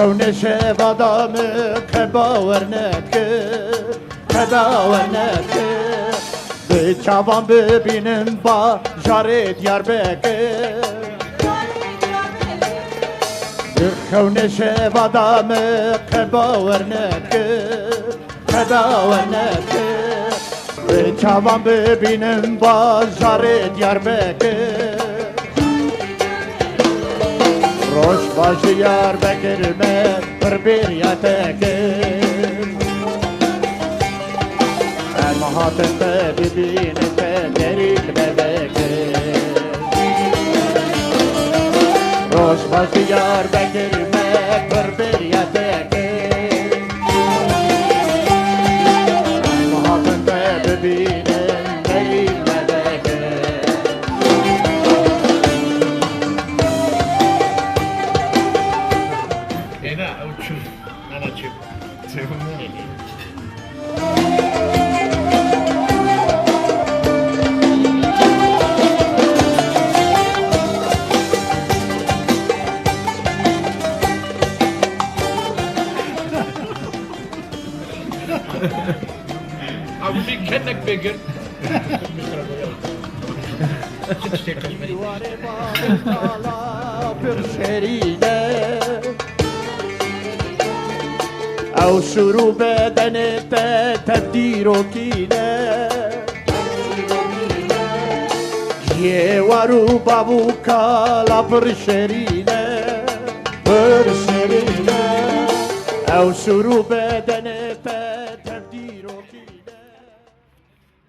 كون شباب دامك باورنك بچوان ببینم با جاره دیار بکر كون شباب دامك باورنك بچوان ببینم با جاره دیار بکر روش باشی یار بکرمه پر بیریتکر المحاطن ببینه دریل ببکر روش باشی یار بکرمه پر بیریتکر المحاطن ببینه دریل ببکر هنا او تشوف انا تشوف او في كانك بيجر او شروع بدنت تبدیر و کینه یه وارو بابو کالا پرشرینه او شروع بدنت